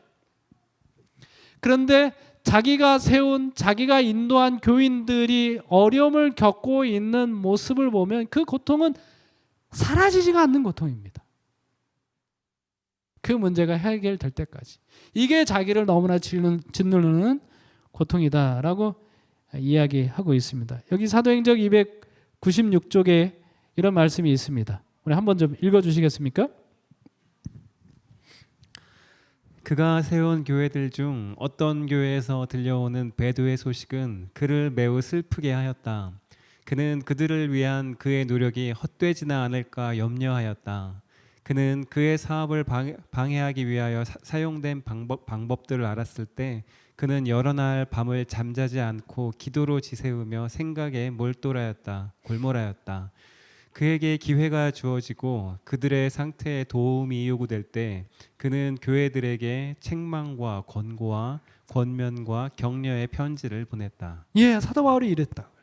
그런데 자기가 세운, 자기가 인도한 교인들이 어려움을 겪고 있는 모습을 보면 그 고통은 사라지지가 않는 고통입니다. 그 문제가 해결될 때까지. 이게 자기를 너무나 짓누르는 고통이다라고 이야기하고 있습니다. 여기 사도행전 296쪽에 이런 말씀이 있습니다. 우리 한번 좀 읽어주시겠습니까? 그가 세운 교회들 중 어떤 교회에서 들려오는 배도의 소식은 그를 매우 슬프게 하였다. 그는 그들을 위한 그의 노력이 헛되지나 않을까 염려하였다. 그는 그의 사업을 방해하기 위하여 사용된 방법들을 알았을 때 그는 여러 날 밤을 잠자지 않고 기도로 지새우며 생각에 골몰하였다. 그에게 기회가 주어지고 그들의 상태에 도움이 요구될 때 그는 교회들에게 책망과 권고와 권면과 격려의 편지를 보냈다. 예, 사도 바울이 이랬다고요.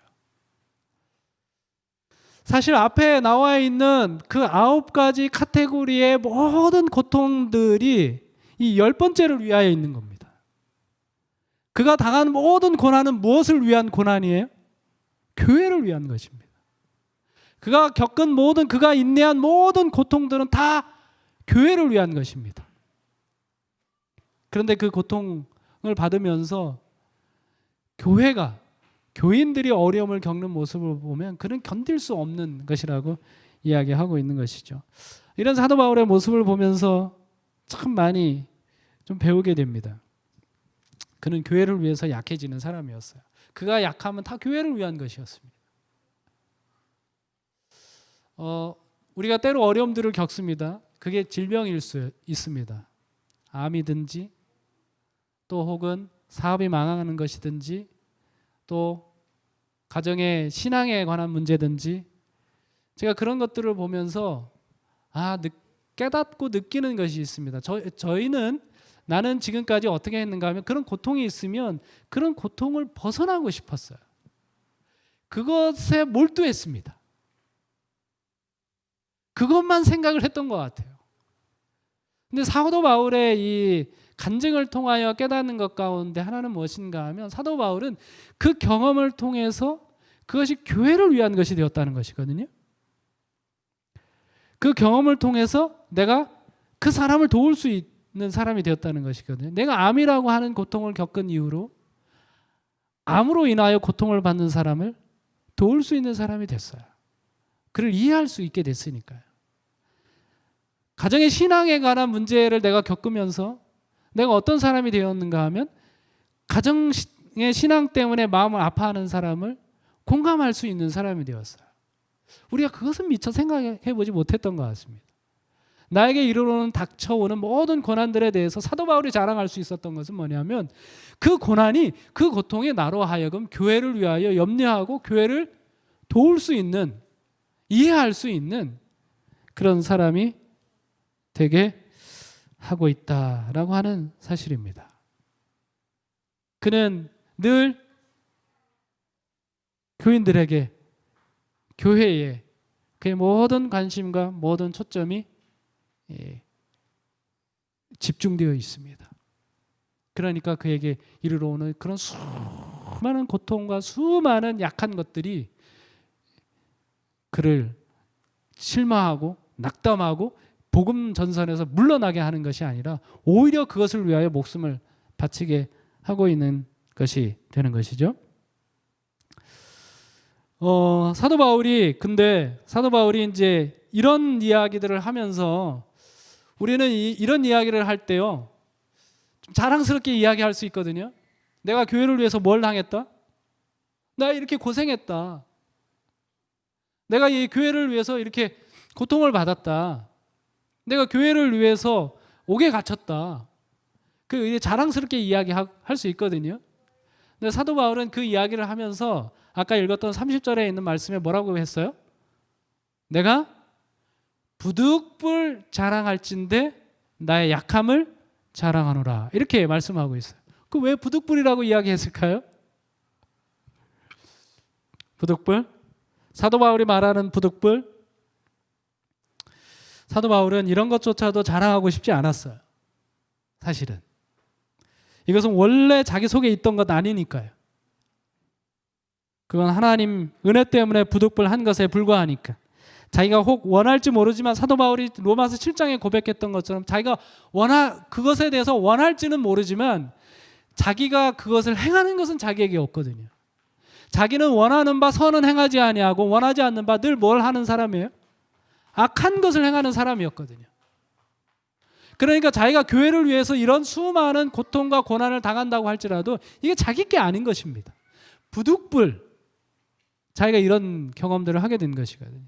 사실 앞에 나와 있는 그 9가지 카테고리의 모든 고통들이 이 10번째를 위하여 있는 겁니다. 그가 당한 모든 고난은 무엇을 위한 고난이에요? 교회를 위한 것입니다. 그가 겪은 그가 인내한 모든 고통들은 다 교회를 위한 것입니다. 그런데 그 고통을 받으면서 교인들이 어려움을 겪는 모습을 보면 그는 견딜 수 없는 것이라고 이야기하고 있는 것이죠. 이런 사도 바울의 모습을 보면서 참 많이 좀 배우게 됩니다. 그는 교회를 위해서 약해지는 사람이었어요. 그가 약하면 다 교회를 위한 것이었습니다. 우리가 때로 어려움들을 겪습니다. 그게 질병일 수 있습니다. 암이든지 또 혹은 사업이 망하는 것이든지 또 가정의 신앙에 관한 문제든지 제가 그런 것들을 보면서 깨닫고 느끼는 것이 있습니다. 저희는 나는 지금까지 어떻게 했는가 하면 그런 고통이 있으면 그런 고통을 벗어나고 싶었어요. 그것에 몰두했습니다. 그것만 생각을 했던 것 같아요. 근데 사도 바울의 이 간증을 통하여 깨닫는 것 가운데 하나는 무엇인가 하면 사도 바울은 그 경험을 통해서 그것이 교회를 위한 것이 되었다는 것이거든요. 그 경험을 통해서 내가 그 사람을 도울 수 있는 사람이 되었다는 것이거든요. 내가 암이라고 하는 고통을 겪은 이후로 암으로 인하여 고통을 받는 사람을 도울 수 있는 사람이 됐어요. 그를 이해할 수 있게 됐으니까요. 가정의 신앙에 관한 문제를 내가 겪으면서 내가 어떤 사람이 되었는가 하면 가정의 신앙 때문에 마음을 아파하는 사람을 공감할 수 있는 사람이 되었어요. 우리가 그것은 미처 생각해보지 못했던 것 같습니다. 나에게 이르러는 닥쳐오는 모든 고난들에 대해서 사도 바울이 자랑할 수 있었던 것은 뭐냐면 그 고난이 그 고통이 나로 하여금 교회를 위하여 염려하고 교회를 도울 수 있는 이해할 수 있는 그런 사람이 되게 하고 있다라고 하는 사실입니다. 그는 늘 교인들에게 교회에 그의 모든 관심과 모든 초점이 집중되어 있습니다. 그러니까 그에게 이르러 오는 그런 수많은 고통과 수많은 약한 것들이 그를 실망하고 낙담하고 복음 전선에서 물러나게 하는 것이 아니라 오히려 그것을 위하여 목숨을 바치게 하고 있는 것이 되는 것이죠. 사도 바울이 이제 이런 이야기들을 하면서 우리는 이런 이야기를 할 때요 좀 자랑스럽게 이야기할 수 있거든요. 내가 교회를 위해서 뭘 당했다? 나 이렇게 고생했다. 내가 이 교회를 위해서 이렇게 고통을 받았다. 내가 교회를 위해서 옥에 갇혔다. 그 자랑스럽게 이야기할 수 있거든요. 근데 사도 바울은 그 이야기를 하면서 아까 읽었던 30절에 있는 말씀에 뭐라고 했어요? 내가 부득불 자랑할진대 나의 약함을 자랑하노라. 이렇게 말씀하고 있어요. 그 왜 부득불이라고 이야기했을까요? 부득불? 사도 바울이 말하는 부득불? 사도 바울은 이런 것조차도 자랑하고 싶지 않았어요. 사실은. 이것은 원래 자기 속에 있던 것 아니니까요. 그건 하나님 은혜 때문에 부득불한 것에 불과하니까. 자기가 혹 원할지 모르지만 사도 바울이 로마서 7장에 고백했던 것처럼 자기가 그것에 대해서 원할지는 모르지만 자기가 그것을 행하는 것은 자기에게 없거든요. 자기는 원하는 바 선은 행하지 아니하고 원하지 않는 바 늘 뭘 하는 사람이에요? 악한 것을 행하는 사람이었거든요. 그러니까 자기가 교회를 위해서 이런 수많은 고통과 고난을 당한다고 할지라도 이게 자기 게 아닌 것입니다. 부득불 자기가 이런 경험들을 하게 된 것이거든요.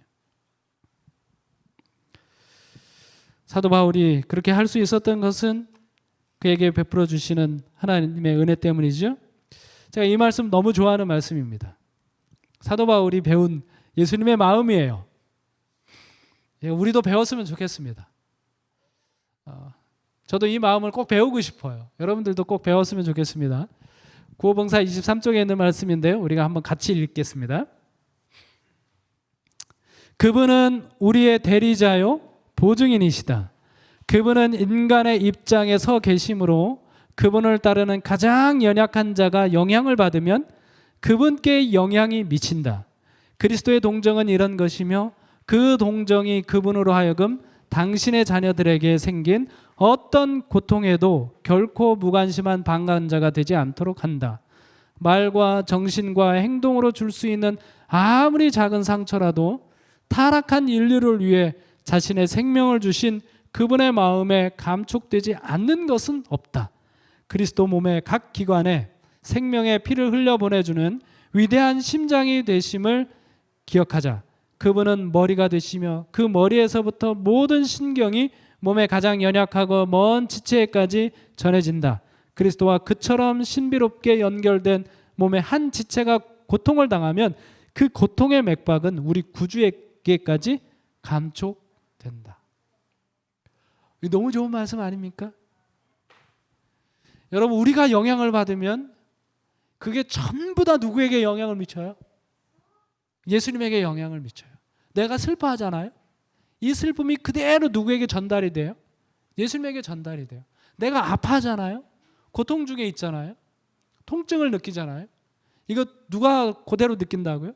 사도 바울이 그렇게 할 수 있었던 것은 그에게 베풀어 주시는 하나님의 은혜 때문이죠. 제가 이 말씀 너무 좋아하는 말씀입니다. 사도 바울이 배운 예수님의 마음이에요. 우리도 배웠으면 좋겠습니다. 저도 이 마음을 꼭 배우고 싶어요. 여러분들도 꼭 배웠으면 좋겠습니다. 구호봉사 23쪽에 있는 말씀인데요. 우리가 한번 같이 읽겠습니다. 그분은 우리의 대리자요 보증인이시다. 그분은 인간의 입장에 서 계심으로 그분을 따르는 가장 연약한 자가 영향을 받으면 그분께 영향이 미친다. 그리스도의 동정은 이런 것이며 그 동정이 그분으로 하여금 당신의 자녀들에게 생긴 어떤 고통에도 결코 무관심한 방관자가 되지 않도록 한다. 말과 정신과 행동으로 줄 수 있는 아무리 작은 상처라도 타락한 인류를 위해 자신의 생명을 주신 그분의 마음에 감촉되지 않는 것은 없다. 그리스도 몸의 각 기관에 생명의 피를 흘려보내주는 위대한 심장이 되심을 기억하자. 그분은 머리가 되시며 그 머리에서부터 모든 신경이 몸의 가장 연약하고 먼 지체까지 전해진다. 그리스도와 그처럼 신비롭게 연결된 몸의 한 지체가 고통을 당하면 그 고통의 맥박은 우리 구주에게까지 감촉된다. 너무 좋은 말씀 아닙니까? 여러분, 우리가 영향을 받으면 그게 전부 다 누구에게 영향을 미쳐요? 예수님에게 영향을 미쳐요. 내가 슬퍼하잖아요. 이 슬픔이 그대로 누구에게 전달이 돼요? 예수님에게 전달이 돼요. 내가 아파하잖아요. 고통 중에 있잖아요. 통증을 느끼잖아요. 이거 누가 그대로 느낀다고요?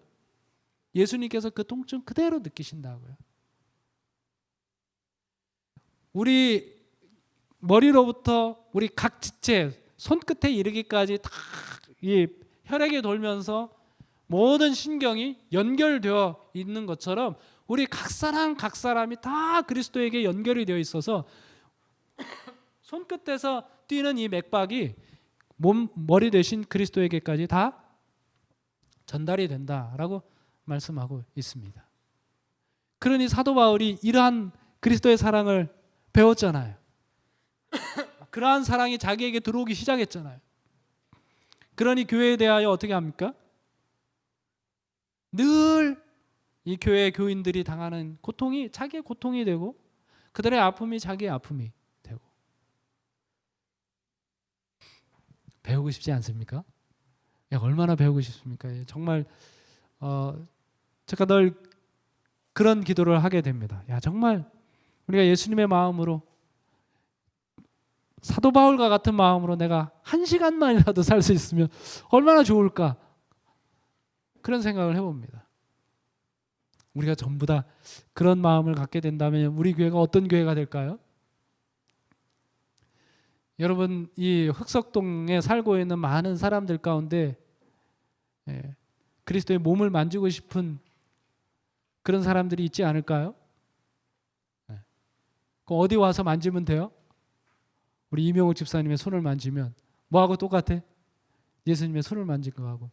예수님께서 그 통증 그대로 느끼신다고요. 우리 머리로부터 우리 각 지체 손끝에 이르기까지 다 이 혈액이 돌면서 모든 신경이 연결되어 있는 것처럼 우리 각 사람이 다 그리스도에게 연결이 되어 있어서 손끝에서 뛰는 이 맥박이 머리 대신 그리스도에게까지 다 전달이 된다라고 말씀하고 있습니다. 그러니 사도 바울이 이러한 그리스도의 사랑을 배웠잖아요. 그러한 사랑이 자기에게 들어오기 시작했잖아요. 그러니 교회에 대하여 어떻게 합니까? 늘 이 교회 교인들이 당하는 고통이 자기의 고통이 되고 그들의 아픔이 자기의 아픔이 되고. 배우고 싶지 않습니까? 얼마나 배우고 싶습니까? 정말 제가 늘 그런 기도를 하게 됩니다. 정말 우리가 예수님의 마음으로 사도 바울과 같은 마음으로 내가 한 시간만이라도 살 수 있으면 얼마나 좋을까? 그런 생각을 해봅니다. 우리가 전부 다 그런 마음을 갖게 된다면 우리 교회가 어떤 교회가 될까요? 여러분, 이 흑석동에 살고 있는 많은 사람들 가운데 그리스도의 몸을 만지고 싶은 그런 사람들이 있지 않을까요? 그럼 어디 와서 만지면 돼요? 우리 이명욱 집사님의 손을 만지면 뭐하고 똑같아? 예수님의 손을 만진 거하고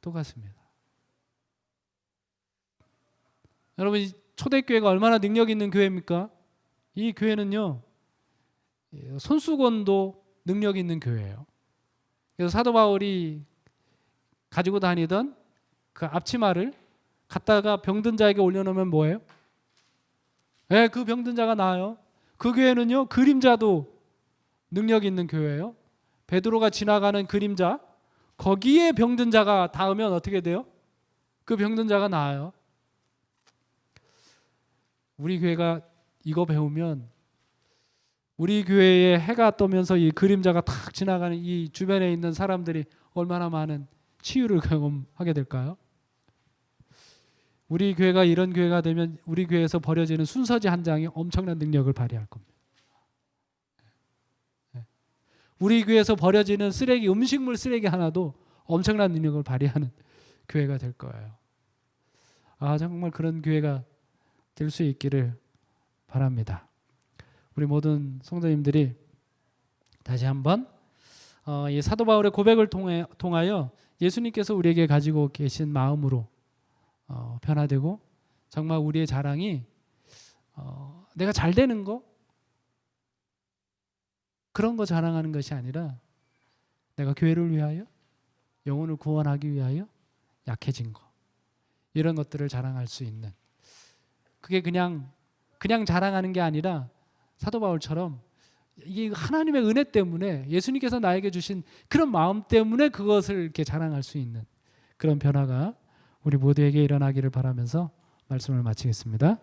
똑같습니다. 여러분, 이 초대교회가 얼마나 능력 있는 교회입니까? 이 교회는요, 손수건도 능력 있는 교회예요. 그래서 사도 바울이 가지고 다니던 그 앞치마를 갖다가 병든 자에게 올려놓으면 뭐예요? 그 병든 자가 나아요. 그 교회는요, 그림자도 능력 있는 교회예요. 베드로가 지나가는 그림자, 거기에 병든 자가 닿으면 어떻게 돼요? 그 병든 자가 나아요. 우리 교회가 이거 배우면 우리 교회에 해가 떠면서 이 그림자가 탁 지나가는 이 주변에 있는 사람들이 얼마나 많은 치유를 경험하게 될까요? 우리 교회가 이런 교회가 되면 우리 교회에서 버려지는 순서지 한 장이 엄청난 능력을 발휘할 겁니다. 우리 교회에서 버려지는 쓰레기, 음식물 쓰레기 하나도 엄청난 능력을 발휘하는 교회가 될 거예요. 아, 정말 그런 교회가 될 수 있기를 바랍니다. 우리 모든 성도님들이 다시 한번 이 사도 바울의 고백을 통하여 예수님께서 우리에게 가지고 계신 마음으로 변화되고 정말 우리의 자랑이 내가 잘 되는 거 그런 거 자랑하는 것이 아니라 내가 교회를 위하여 영혼을 구원하기 위하여 약해진 거 이런 것들을 자랑할 수 있는 그게 그냥 자랑하는 게 아니라 사도 바울처럼 이게 하나님의 은혜 때문에 예수님께서 나에게 주신 그런 마음 때문에 그것을 이렇게 자랑할 수 있는 그런 변화가 우리 모두에게 일어나기를 바라면서 말씀을 마치겠습니다.